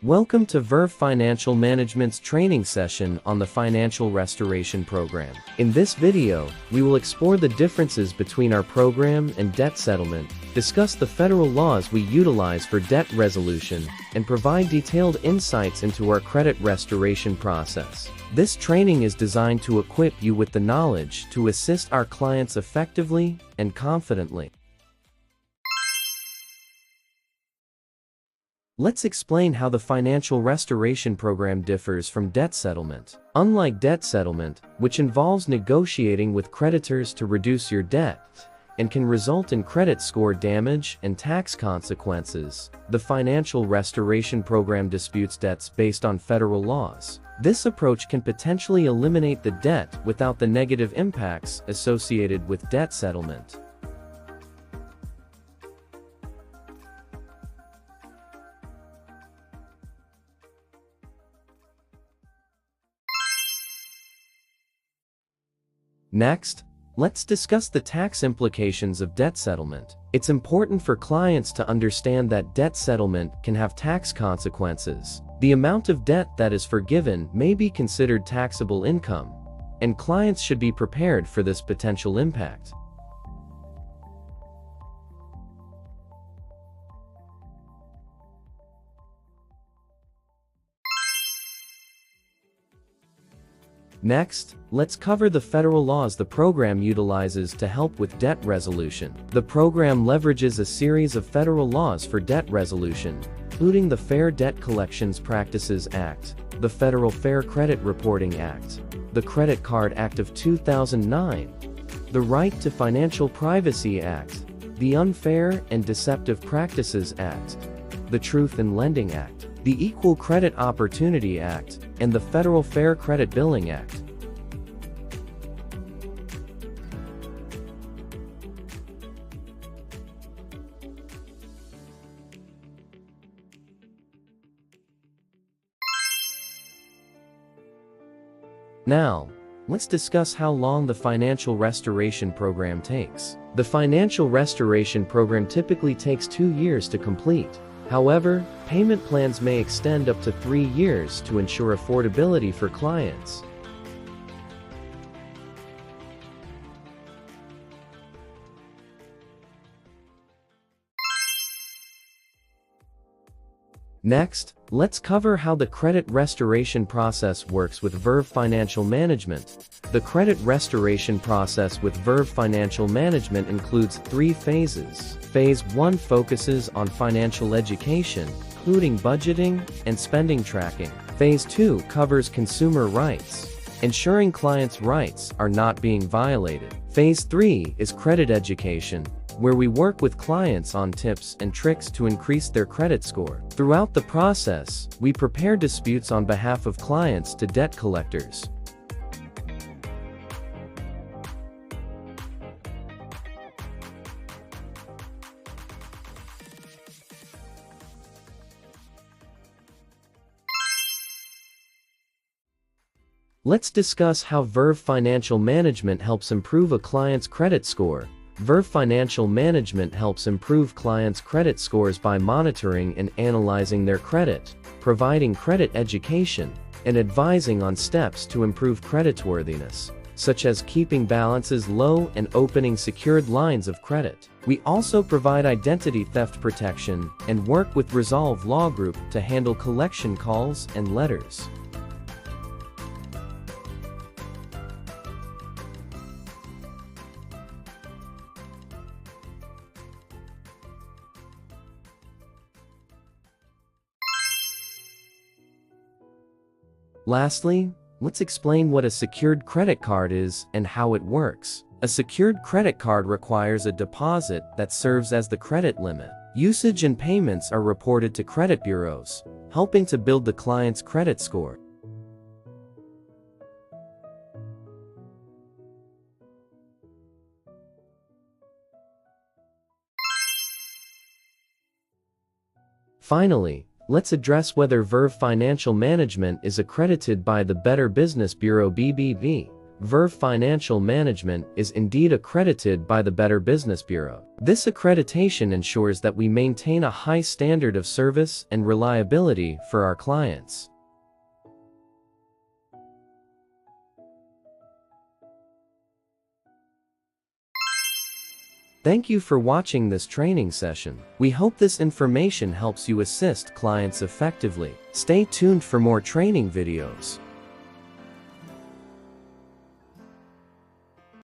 Welcome to Verve Financial Management's training session on the Financial Restoration Program. In this video, we will explore the differences between our program and debt settlement, discuss the federal laws we utilize for debt resolution, and provide detailed insights into our credit restoration process. This training is designed to equip you with the knowledge to assist our clients effectively and confidently. Let's explain how the Financial Restoration Program differs from debt settlement. Unlike debt settlement, which involves negotiating with creditors to reduce your debt, and can result in credit score damage and tax consequences, the Financial Restoration Program disputes debts based on federal laws. This approach can potentially eliminate the debt without the negative impacts associated with debt settlement. Next, let's discuss the tax implications of debt settlement. It's important for clients to understand that debt settlement can have tax consequences. The amount of debt that is forgiven may be considered taxable income, and clients should be prepared for this potential impact. Next, let's cover the federal laws the program utilizes to help with debt resolution. The program leverages a series of federal laws for debt resolution, including the Fair Debt Collections Practices Act, the Federal Fair Credit Reporting Act, the Credit Card Act of 2009, the Right to Financial Privacy Act, the Unfair and Deceptive Practices Act, the Truth in Lending Act, the Equal Credit Opportunity Act, and the Federal Fair Credit Billing Act. Now, let's discuss how long the Financial Restoration Program takes. The Financial Restoration Program typically takes 2 years to complete. However, payment plans may extend up to 3 years to ensure affordability for clients. Next, let's cover how the credit restoration process works with Verve Financial Management. The credit restoration process with Verve Financial Management includes 3 phases. Phase 1 focuses on financial education, including budgeting and spending tracking. Phase 2 covers consumer rights, ensuring clients' rights are not being violated. Phase 3 is credit education, where we work with clients on tips and tricks to increase their credit score. Throughout the process, we prepare disputes on behalf of clients to debt collectors. Let's discuss how Verve Financial Management helps improve a client's credit score. Verve Financial Management helps improve clients' credit scores by monitoring and analyzing their credit, providing credit education, and advising on steps to improve creditworthiness, such as keeping balances low and opening secured lines of credit. We also provide identity theft protection and work with Resolve Law Group to handle collection calls and letters. Lastly, let's explain what a secured credit card is and how it works. A secured credit card requires a deposit that serves as the credit limit. Usage and payments are reported to credit bureaus, helping to build the client's credit score. Finally, let's address whether Verve Financial Management is accredited by the Better Business Bureau (BBB). Verve Financial Management is indeed accredited by the Better Business Bureau. This accreditation ensures that we maintain a high standard of service and reliability for our clients. Thank you for watching this training session. We hope this information helps you assist clients effectively. Stay tuned for more training videos.